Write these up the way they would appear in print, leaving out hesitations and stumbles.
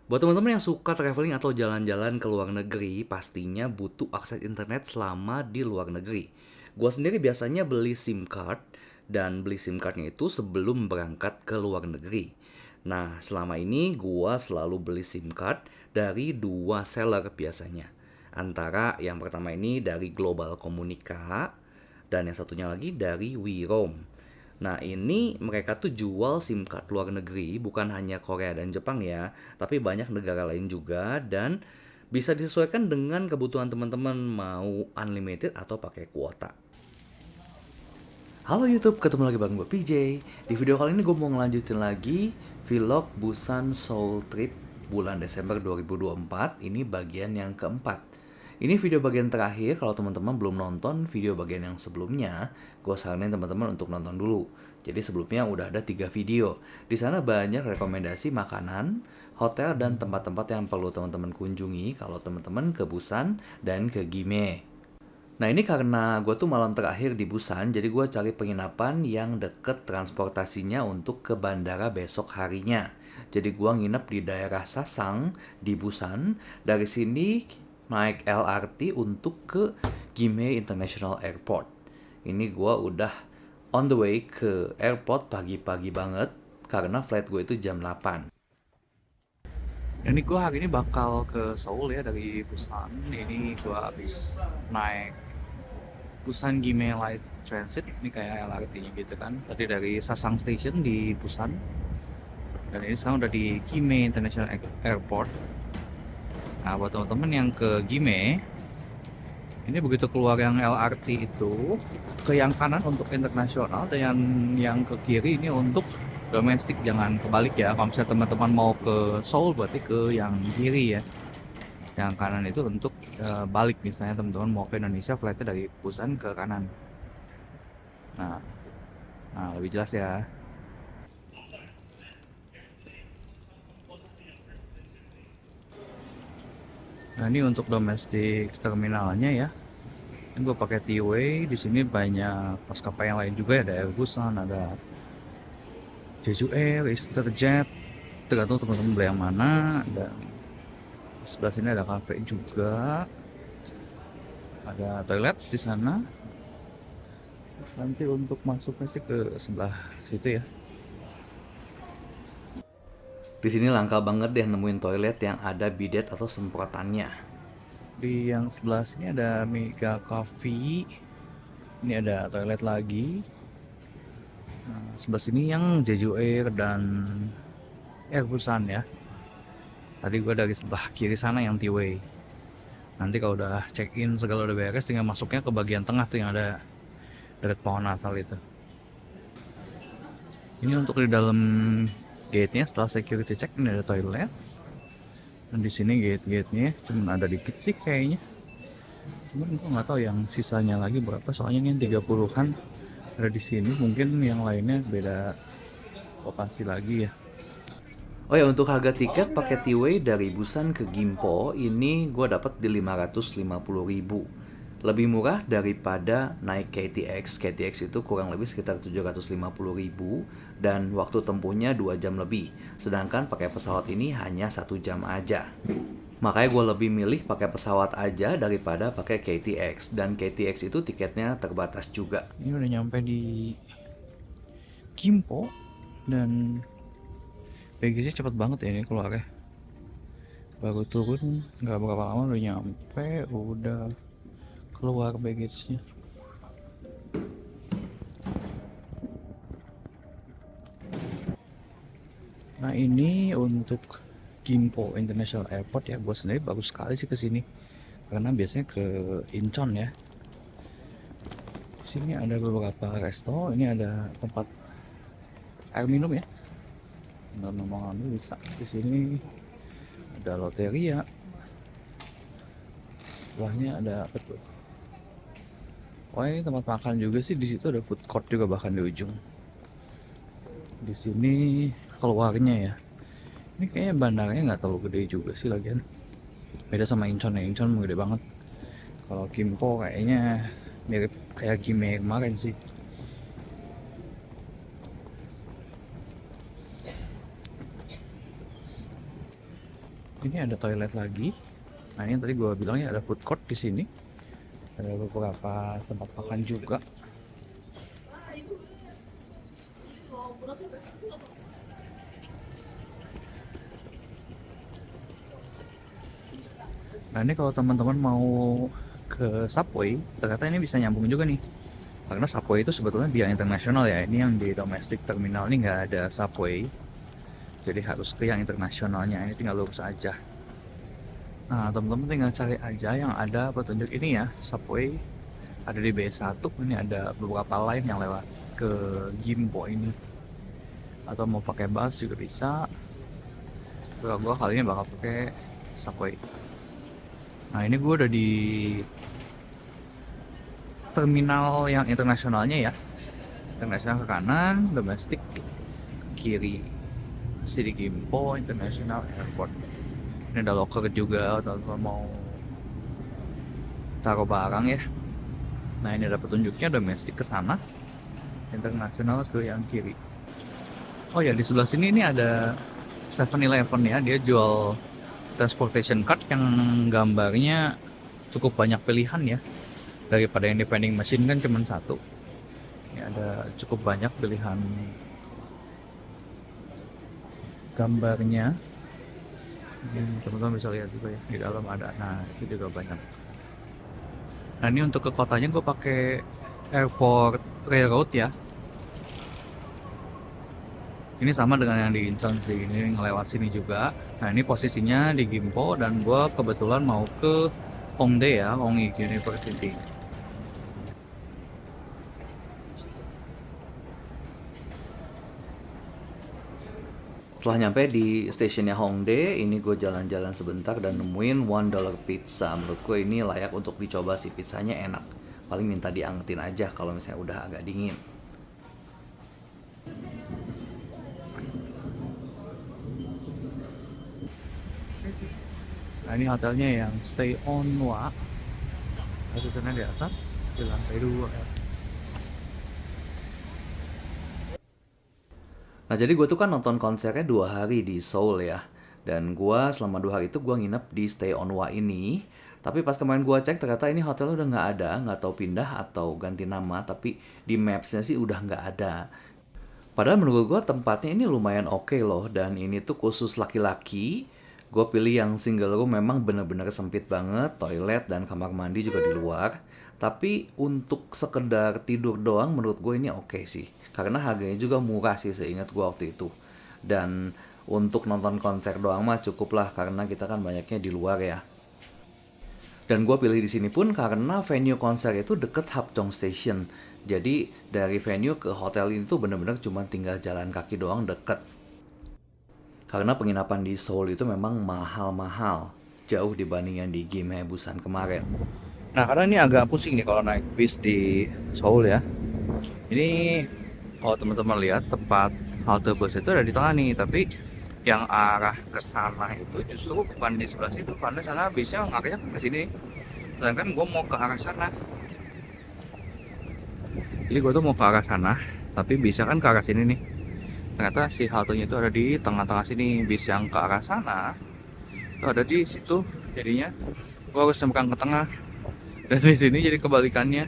Buat teman-teman yang suka traveling atau jalan-jalan ke luar negeri, pastinya butuh akses internet selama di luar negeri. Gua sendiri biasanya beli SIM card dan beli SIM cardnya itu sebelum berangkat ke luar negeri. Nah, selama ini gua selalu beli SIM card dari dua seller biasanya. Antara yang pertama ini dari Global Komunika dan yang satunya lagi dari WeRoam. Nah, ini mereka tuh jual SIM card luar negeri, bukan hanya Korea dan Jepang ya, tapi banyak negara lain juga dan bisa disesuaikan dengan kebutuhan teman-teman mau unlimited atau pakai kuota. Halo YouTube, ketemu lagi bareng gue PJ. Di video kali ini gue mau ngelanjutin lagi vlog Busan Seoul Trip bulan Desember 2024. Ini bagian yang keempat. Ini video bagian terakhir. Kalau teman-teman belum nonton video bagian yang sebelumnya, gue saranin teman-teman untuk nonton dulu. Jadi sebelumnya udah ada 3 video. Di sana banyak rekomendasi makanan, hotel dan tempat-tempat yang perlu teman-teman kunjungi kalau teman-teman ke Busan dan ke Gime. Nah ini karena gue tuh malam terakhir di Busan, jadi gue cari penginapan yang deket transportasinya untuk ke bandara besok harinya. Jadi gue nginep di daerah Sasang di Busan. Dari sini naik LRT untuk ke Gime International Airport. Ini gue udah on the way ke airport pagi-pagi banget karena flight gue itu jam 8. Ini gue hari ini bakal ke Seoul ya dari Busan. Ini gue habis naik Busan Gime Light Transit, ini kayak LRT-nya gitu kan. Tadi dari Sasang Station di Busan, dan ini sekarang udah di Gime International Airport. Nah, buat teman-teman yang ke Gime, ini begitu keluar yang LRT itu, ke yang kanan untuk internasional, dan yang ke kiri ini untuk domestik. Jangan kebalik ya. Kalau misalnya teman-teman mau ke Seoul, berarti ke yang kiri ya. Yang kanan itu untuk balik, misalnya teman-teman mau ke Indonesia, flightnya dari Busan ke kanan. Nah, lebih jelas ya. Nah, ini untuk domestik terminalnya ya. Ini gue pakai T-Way. Di sini banyak maskapai yang lain juga ya. Ada Airbusan, ada Jeju Air, EasterJet. Tergantung teman-teman beli yang mana. Dan di sebelah sini ada cafe juga. Ada toilet di sana. Terus nanti untuk masuknya sih ke sebelah situ ya. Di sini langka banget deh nemuin toilet yang ada bidet atau semprotannya. Di yang sebelah sini ada Mega Coffee. Ini ada toilet lagi. Nah, sebelah sini yang Jeju Air dan Airbusan ya. Tadi gue dari sebelah kiri sana yang T-Way. Nanti kalau udah check in segala udah beres, tinggal masuknya ke bagian tengah tuh yang ada deret pohon Natal itu. Ini untuk di dalam gate-nya setelah security check, ini ada toilet. Dan di sini gate-gate-nya cuma ada dikit sih kayaknya. Cuman gue nggak tahu yang sisanya lagi berapa, soalnya ini 30-an ada di sini. Mungkin yang lainnya beda lokasi lagi ya. Oh ya, untuk harga tiket pakai T-Way dari Busan ke Gimpo ini gue dapat di 550.000. Lebih murah daripada naik KTX. KTX itu kurang lebih sekitar 750.000 dan waktu tempuhnya 2 jam lebih. Sedangkan pakai pesawat ini hanya 1 jam aja. Makanya gue lebih milih pakai pesawat aja daripada pakai KTX. Dan KTX itu tiketnya terbatas juga. Ini udah nyampe di Gimpo dan baggage cepet banget ya ini keluarnya. Baru turun nggak berapa lama udah nyampe, udah keluar baggage-nya. Nah ini untuk Gimpo International Airport ya. Gue sendiri bagus sekali sih kesini karena biasanya ke Incheon ya. Di sini ada beberapa resto, ini ada tempat air minum ya. Nggak mau ngambil bisa di sini. Ada loteria. Sebelahnya ada apa tuh? Wah ini tempat makan juga sih, di situ ada food court juga bahkan di ujung. Di sini keluarnya ya. Ini kayaknya bandaranya nggak terlalu gede juga sih lagian. Beda sama Incheon ya, Incheon gede banget. Kalau Gimpo kayaknya mirip kayak Gime kemarin sih. Ini ada toilet lagi. Nah, ini tadi gue bilangnya ada food court di sini. Ada beberapa tempat makan juga. Nah, ini kalau teman-teman mau ke Subway, ternyata ini bisa nyambung juga nih. Karena Subway itu sebetulnya via internasional ya. Ini yang di domestic terminal ini nggak ada Subway. Jadi harus ke yang internasionalnya. Ini tinggal lurus aja. Nah, teman-teman tinggal cari aja yang ada petunjuk ini ya. Subway ada di B1. Ini ada beberapa line yang lewat ke Gimpo ini. Atau mau pakai bus juga bisa. Kalau gue kali ini bakal pakai Subway. Nah, ini gue udah di terminal yang internasionalnya ya. Internasional ke kanan, domestik ke kiri. Sidi Gimpo International Airport. Ini ada locker juga kalau mau taruh barang ya. Nah, ini ada petunjuknya, domestik ke sana, internasional ke yang kiri. Oh ya, di sebelah sini ini ada 7-Eleven ya. Dia jual transportation card yang gambarnya cukup banyak pilihan ya. Daripada yang di vending machine kan cuma satu. Ini ada cukup banyak pilihan gambarnya. Teman-teman bisa lihat juga ya, di dalam ada. Nah, itu juga banyak. Nah, ini untuk ke kotanya gue pakai Airport Railroad ya. Ini sama dengan yang di Incheon sih, ini ngelewat sini juga. Nah, ini posisinya di Gimpo dan gue kebetulan mau ke Hongdae ya, Hongik University. Setelah nyampe di stasiunnya Hongdae, ini gue jalan-jalan sebentar dan nemuin $1 pizza. Menurut gue ini layak untuk dicoba sih, pizzanya enak. Paling minta diangetin aja kalau misalnya udah agak dingin. Nah, ini hotelnya yang Stay On Wa. Itu sana di atas, di lantai 2 ya. Nah jadi gue tuh kan nonton konsernya 2 hari di Seoul ya. Dan gue selama 2 hari itu gue nginep di Stay On Wa ini. Tapi pas kemarin gue cek ternyata ini hotel udah nggak ada, nggak tahu pindah atau ganti nama. Tapi di mapsnya sih udah nggak ada. Padahal menurut gue tempatnya ini lumayan oke loh. Dan ini tuh khusus laki-laki. Gue pilih yang single room, memang bener-bener sempit banget. Toilet dan kamar mandi juga di luar. Tapi untuk sekedar tidur doang menurut gue ini oke sih. Karena harganya juga murah sih seingat gue waktu itu. Dan untuk nonton konser doang mah cukup lah karena kita kan banyaknya di luar ya. Dan gue pilih di sini pun karena venue konser itu deket Hapjeong Station. Jadi dari venue ke hotel ini tuh bener-bener cuma tinggal jalan kaki doang, deket. Karena penginapan di Seoul itu memang mahal-mahal. Jauh dibanding yang di Gimhae Busan kemarin. Nah, karena ini agak pusing nih kalau naik bis di Seoul ya. Ini kalau teman-teman lihat tempat halte bus itu ada di tengah nih, tapi yang arah ke sana itu justru bukan di sebelah situ, karena sana bisnya arahnya ke sini. Sedangkan gue mau ke arah sana. Jadi gue tuh mau ke arah sana, tapi bisa kan ke arah sini nih. Ternyata si haltenya itu ada di tengah-tengah sini. Bis yang ke arah sana itu ada di situ. Jadinya gue harus nyebrang ke tengah. Dan di sini jadi kebalikannya.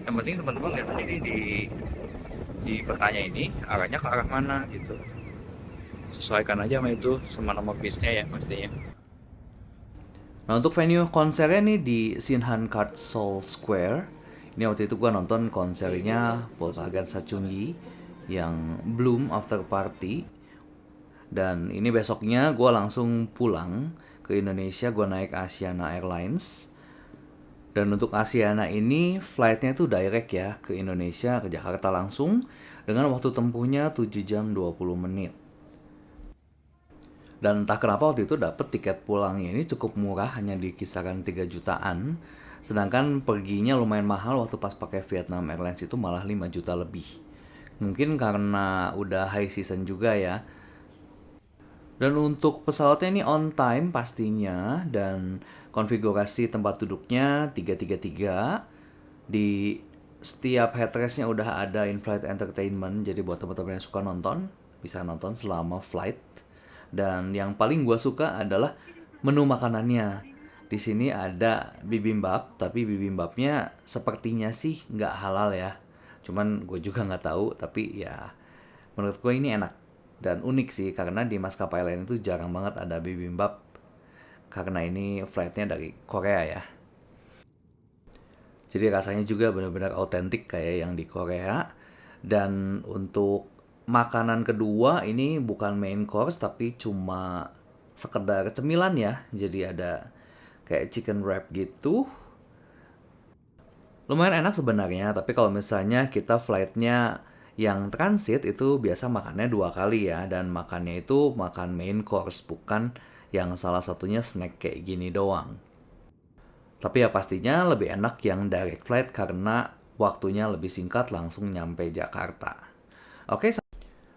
Yang penting teman-teman lihat ini di petanya ini arahnya ke arah mana gitu. Sesuaikan aja sama itu sama nomor bisnya ya pastinya. Nah untuk venue konsernya nih di Shinhan Card Seoul Square. Ini waktu itu gue nonton konsernya Volkswagen Sachungi yang Bloom After Party. Dan ini besoknya gue langsung pulang ke Indonesia, gue naik Asiana Airlines. Dan untuk Asiana ini flightnya tuh direct ya ke Indonesia, ke Jakarta langsung. Dengan waktu tempuhnya 7 jam 20 menit. Dan entah kenapa waktu itu dapet tiket pulangnya ini cukup murah, hanya di kisaran 3 jutaan. Sedangkan perginya lumayan mahal waktu pas pakai Vietnam Airlines itu malah 5 juta lebih. Mungkin karena udah high season juga ya. Dan untuk pesawatnya ini on time pastinya, dan konfigurasi tempat duduknya 333. Di setiap headrestnya udah ada in-flight entertainment, jadi buat teman-teman yang suka nonton bisa nonton selama flight. Dan yang paling gue suka adalah menu makanannya. Di sini ada bibimbap, tapi bibimbapnya sepertinya sih nggak halal ya. Cuman gue juga nggak tahu, tapi ya menurut gue ini enak dan unik sih karena di maskapai lain itu jarang banget ada bibimbap karena ini flightnya dari Korea ya. Jadi rasanya juga benar-benar autentik kayak yang di Korea. Dan untuk makanan kedua ini bukan main course tapi cuma sekedar cemilan ya. Jadi ada kayak chicken wrap gitu. Lumayan enak sebenarnya, tapi kalau misalnya kita flightnya yang transit itu biasa makannya 2 kali ya. Dan makannya itu makan main course, bukan yang salah satunya snack kayak gini doang. Tapi ya pastinya lebih enak yang direct flight karena waktunya lebih singkat langsung nyampe Jakarta. Oke,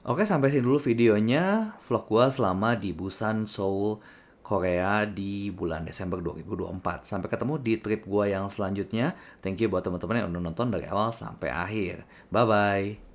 oke sampai sini dulu videonya vlog gua selama di Busan, Seoul, Korea di bulan Desember 2024. Sampai ketemu di trip gua yang selanjutnya. Thank you buat teman-teman yang udah nonton dari awal sampai akhir. Bye bye.